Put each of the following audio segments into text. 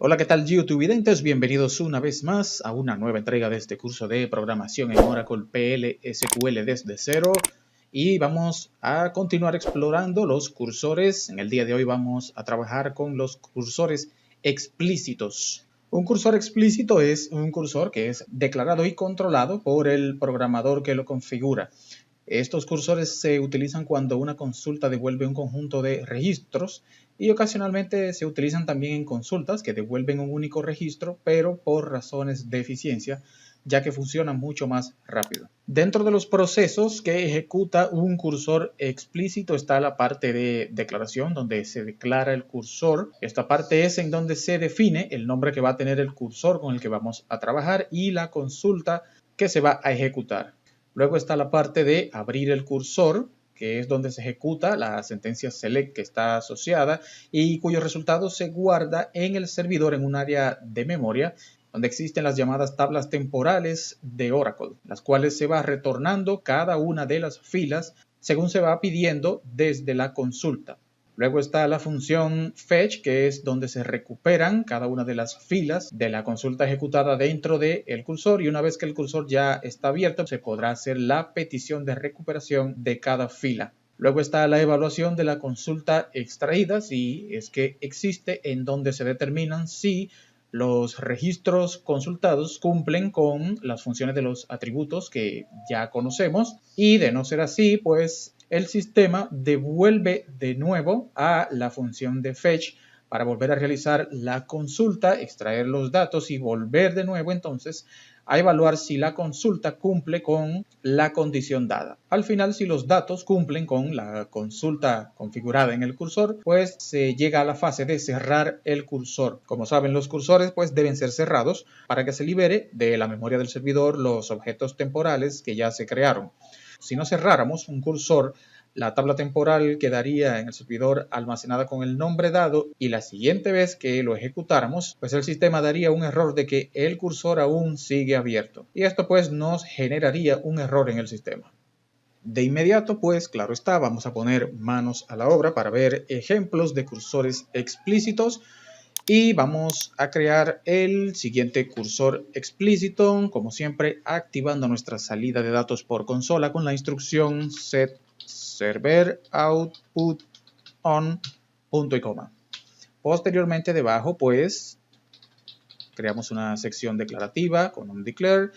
Hola, ¿qué tal YouTubevidentes? Bienvenidos una vez más a una nueva entrega de este curso de programación en Oracle PL SQL desde cero. Y vamos a continuar explorando los cursores. En el día de hoy vamos a trabajar con los cursores explícitos. Un cursor explícito es un cursor que es declarado y controlado por el programador que lo configura. Estos cursores se utilizan cuando una consulta devuelve un conjunto de registros y ocasionalmente se utilizan también en consultas que devuelven un único registro, pero por razones de eficiencia, ya que funcionan mucho más rápido. Dentro de los procesos que ejecuta un cursor explícito está la parte de declaración, donde se declara el cursor. Esta parte es en donde se define el nombre que va a tener el cursor con el que vamos a trabajar y la consulta que se va a ejecutar. Luego está la parte de abrir el cursor, que es donde se ejecuta la sentencia select que está asociada y cuyo resultado se guarda en el servidor en un área de memoria donde existen las llamadas tablas temporales de Oracle, las cuales se va retornando cada una de las filas según se va pidiendo desde la consulta. Luego está la función fetch, que es donde se recuperan cada una de las filas de la consulta ejecutada dentro del cursor, y una vez que el cursor ya está abierto, se podrá hacer la petición de recuperación de cada fila. Luego está la evaluación de la consulta extraída, si es que existe, en donde se determinan si los registros consultados cumplen con las funciones de los atributos que ya conocemos, y de no ser así, pues el sistema devuelve de nuevo a la función de fetch para volver a realizar la consulta, extraer los datos y volver de nuevo entonces a evaluar si la consulta cumple con la condición dada. Al final, si los datos cumplen con la consulta configurada en el cursor, pues se llega a la fase de cerrar el cursor. Como saben, los cursores pues deben ser cerrados para que se libere de la memoria del servidor los objetos temporales que ya se crearon. Si no cerráramos un cursor, la tabla temporal quedaría en el servidor almacenada con el nombre dado y la siguiente vez que lo ejecutáramos, pues el sistema daría un error de que el cursor aún sigue abierto. Y esto pues nos generaría un error en el sistema. De inmediato, pues claro está, vamos a poner manos a la obra para ver ejemplos de cursores explícitos. Y vamos a crear el siguiente cursor explícito, como siempre, activando nuestra salida de datos por consola con la instrucción set server output on punto y coma. Posteriormente, debajo, pues, creamos una sección declarativa con un declare.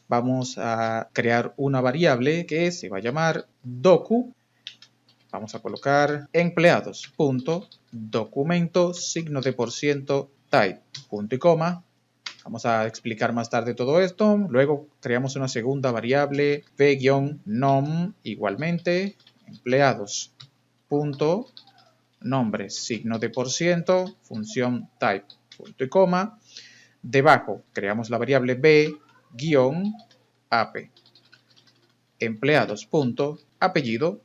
Vamos a crear una variable que se va a llamar docu. Vamos a colocar empleados.documento signo de % type punto y coma. Vamos a explicar más tarde todo esto. Luego creamos una segunda variable v-nom igualmente empleados.nombre signo de % función type punto y coma. Debajo creamos la variable b-ap empleados.apellido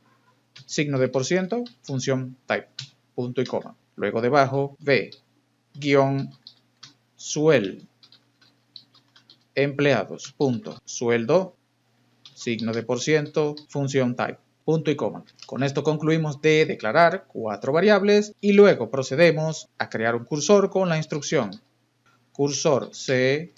signo de % función type punto y coma. Luego debajo v-suel empleados.sueldo signo de % función type punto y coma. Con esto concluimos de declarar 4 variables y luego procedemos a crear un cursor con la instrucción cursor c-cursor.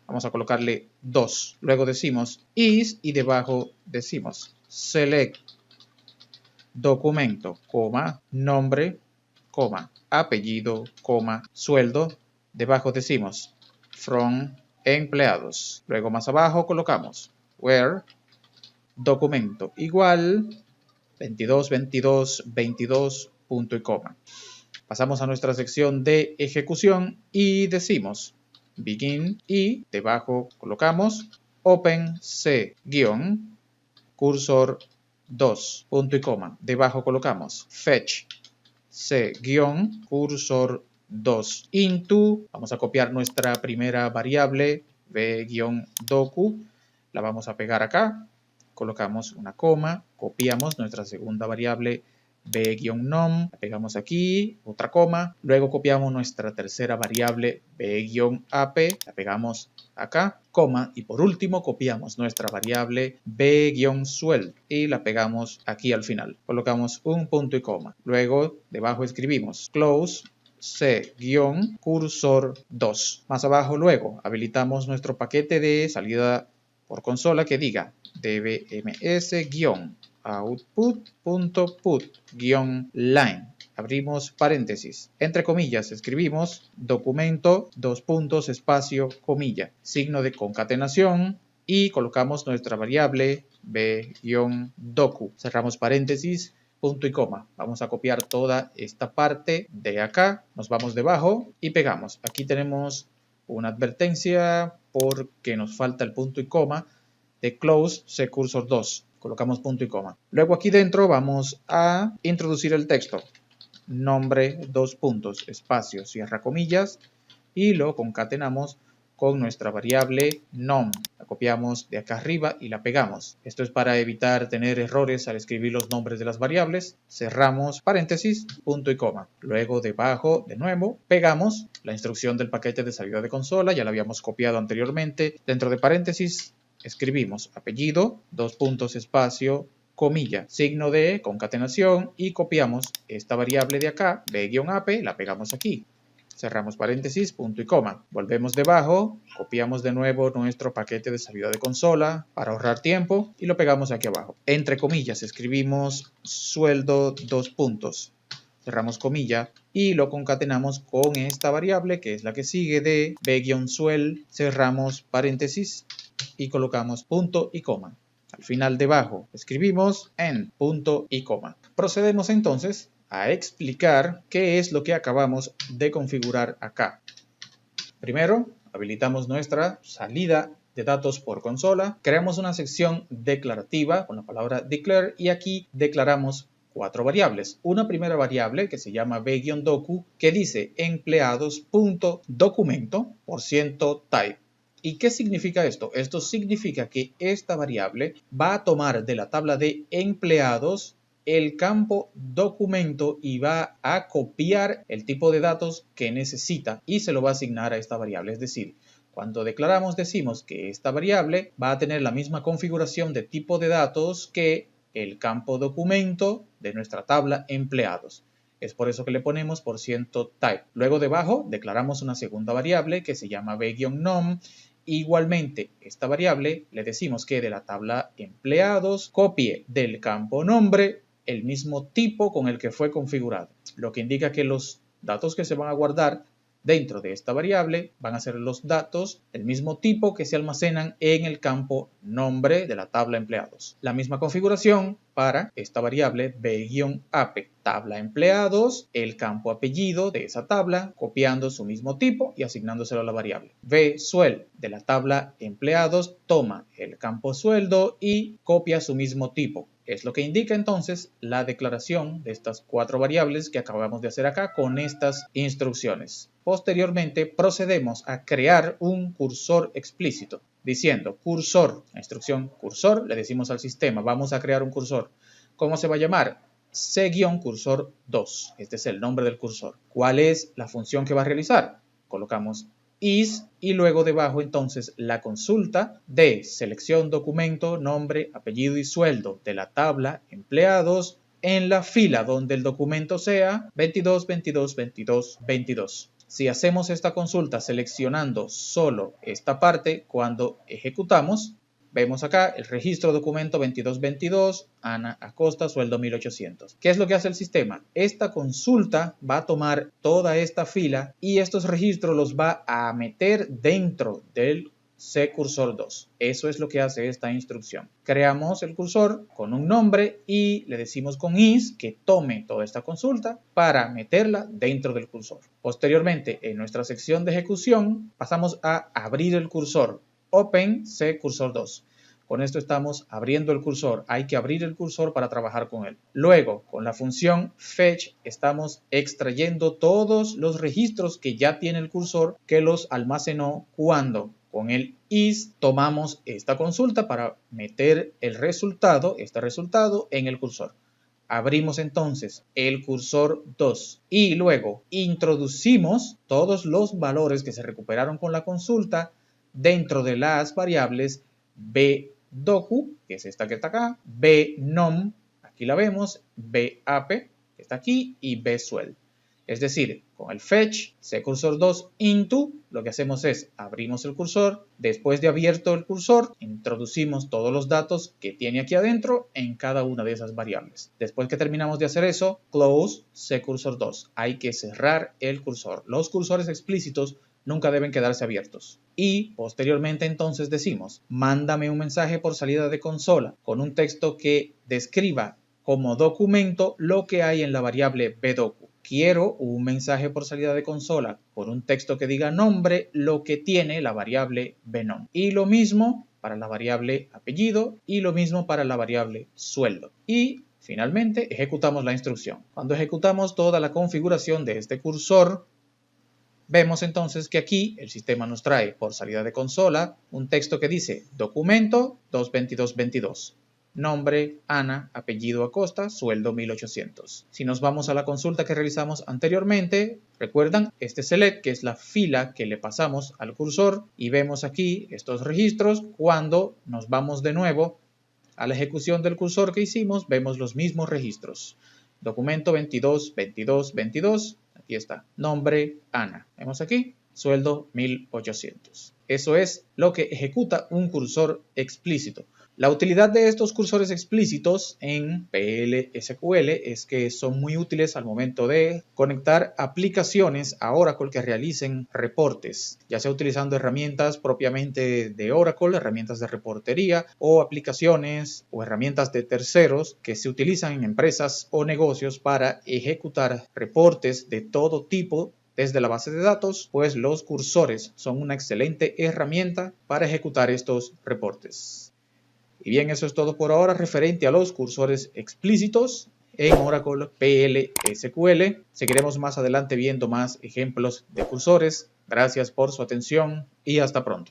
Vamos a colocarle 2. Luego decimos is y debajo decimos select documento, nombre, apellido, sueldo. Debajo decimos from empleados. Luego más abajo colocamos where documento igual 22, 22, 22, punto y coma. Pasamos a nuestra sección de ejecución y decimos begin y debajo colocamos open c-cursor 2, punto y coma. Debajo colocamos fetch c-cursor 2 into. Vamos a copiar nuestra primera variable v-docu. La vamos a pegar acá. Colocamos una coma. Copiamos nuestra segunda variable b-nom, la pegamos aquí, otra coma, luego copiamos nuestra tercera variable b-ap, la pegamos acá, coma, y por último copiamos nuestra variable b-suel y la pegamos aquí al final. Colocamos un punto y coma. Luego debajo escribimos close C-cursor2. Más abajo luego habilitamos nuestro paquete de salida por consola que diga dbms-output.put-line. Abrimos paréntesis. Entre comillas escribimos documento, espacio, comilla, signo de concatenación y colocamos nuestra variable b-docu. Cerramos paréntesis, punto y coma. Vamos a copiar toda esta parte de acá, nos vamos debajo y pegamos. Aquí tenemos una advertencia porque nos falta el punto y coma de close C-cursor2. Colocamos punto y coma. Luego aquí dentro vamos a introducir el texto. Nombre, espacio, cierra comillas y lo concatenamos con nuestra variable nom. La copiamos de acá arriba y la pegamos. Esto es para evitar tener errores al escribir los nombres de las variables. Cerramos paréntesis, punto y coma. Luego debajo, de nuevo, pegamos la instrucción del paquete de salida de consola. Ya la habíamos copiado anteriormente. Dentro de paréntesis escribimos apellido, espacio, comilla, signo de concatenación y copiamos esta variable de acá, b-ap, la pegamos aquí. Cerramos paréntesis, punto y coma. Volvemos debajo, copiamos de nuevo nuestro paquete de salida de consola para ahorrar tiempo y lo pegamos aquí abajo. Entre comillas escribimos sueldo, cerramos comilla y lo concatenamos con esta variable que es la que sigue de b-suel, cerramos paréntesis y colocamos punto y coma. Al final debajo escribimos en punto y coma. Procedemos entonces a explicar qué es lo que acabamos de configurar acá. Primero, habilitamos nuestra salida de datos por consola. Creamos una sección declarativa con la palabra declare y aquí declaramos 4 variables. Una primera variable que se llama b-docu que dice empleados.documento %type. ¿Y qué significa esto? Esto significa que esta variable va a tomar de la tabla de empleados el campo documento y va a copiar el tipo de datos que necesita y se lo va a asignar a esta variable. Es decir, cuando declaramos decimos que esta variable va a tener la misma configuración de tipo de datos que el campo documento de nuestra tabla empleados. Es por eso que le ponemos %type. Luego debajo declaramos una segunda variable que se llama b-nom. Igualmente, esta variable le decimos que de la tabla empleados copie del campo nombre el mismo tipo con el que fue configurado, lo que indica que los datos que se van a guardar dentro de esta variable van a ser los datos del mismo tipo que se almacenan en el campo nombre de la tabla empleados. La misma configuración para esta variable b-ap, tabla empleados, el campo apellido de esa tabla, copiando su mismo tipo y asignándoselo a la variable. b-suel de la tabla empleados toma el campo sueldo y copia su mismo tipo. Es lo que indica entonces la declaración de estas 4 variables que acabamos de hacer acá con estas instrucciones. Posteriormente procedemos a crear un cursor explícito diciendo cursor, la instrucción cursor, le decimos al sistema vamos a crear un cursor. ¿Cómo se va a llamar? C-cursor2. Este es el nombre del cursor. ¿Cuál es la función que va a realizar? Colocamos is y luego debajo entonces la consulta de selección documento, nombre, apellido y sueldo de la tabla empleados en la fila donde el documento sea 22, 22, 22, 22. Si hacemos esta consulta seleccionando solo esta parte, cuando ejecutamos, vemos acá el registro documento 2222, Ana Acosta, sueldo 1800. ¿Qué es lo que hace el sistema? Esta consulta va a tomar toda esta fila y estos registros los va a meter dentro del C-cursor2. Eso es lo que hace esta instrucción. Creamos el cursor con un nombre y le decimos con is que tome toda esta consulta para meterla dentro del cursor. Posteriormente, en nuestra sección de ejecución, pasamos a abrir el cursor. Open C-cursor2. Con esto estamos abriendo el cursor. Hay que abrir el cursor para trabajar con él. Luego, con la función fetch, estamos extrayendo todos los registros que ya tiene el cursor que los almacenó cuando con el is tomamos esta consulta para meter el resultado, este resultado, en el cursor. Abrimos entonces el cursor 2 y luego introducimos todos los valores que se recuperaron con la consulta dentro de las variables b-docu, que es esta que está acá, b-nom, aquí la vemos, b-ap, que está aquí, y b-suel. Es decir, con el fetch ccursor2 into, lo que hacemos es abrimos el cursor, después de abierto el cursor, introducimos todos los datos que tiene aquí adentro en cada una de esas variables. Después que terminamos de hacer eso, close ccursor2. Hay que cerrar el cursor. Los cursores explícitos nunca deben quedarse abiertos. Y posteriormente entonces decimos, mándame un mensaje por salida de consola con un texto que describa como documento lo que hay en la variable bdocu. Quiero un mensaje por salida de consola con un texto que diga nombre lo que tiene la variable bnom. Y lo mismo para la variable apellido y lo mismo para la variable sueldo. Y finalmente ejecutamos la instrucción. Cuando ejecutamos toda la configuración de este cursor, vemos entonces que aquí el sistema nos trae por salida de consola un texto que dice documento 22222. Nombre, Ana, apellido Acosta, sueldo 1800. Si nos vamos a la consulta que realizamos anteriormente, recuerdan este select que es la fila que le pasamos al cursor y vemos aquí estos registros. Cuando nos vamos de nuevo a la ejecución del cursor que hicimos, vemos los mismos registros. Documento 222222, aquí está. Nombre, Ana. Vemos aquí, sueldo 1800. Eso es lo que ejecuta un cursor explícito. La utilidad de estos cursores explícitos en PL/SQL es que son muy útiles al momento de conectar aplicaciones a Oracle que realicen reportes, ya sea utilizando herramientas propiamente de Oracle, herramientas de reportería o aplicaciones o herramientas de terceros que se utilizan en empresas o negocios para ejecutar reportes de todo tipo. Desde la base de datos, pues los cursores son una excelente herramienta para ejecutar estos reportes. Y bien, eso es todo por ahora referente a los cursores explícitos en Oracle PL/SQL. Seguiremos más adelante viendo más ejemplos de cursores. Gracias por su atención y hasta pronto.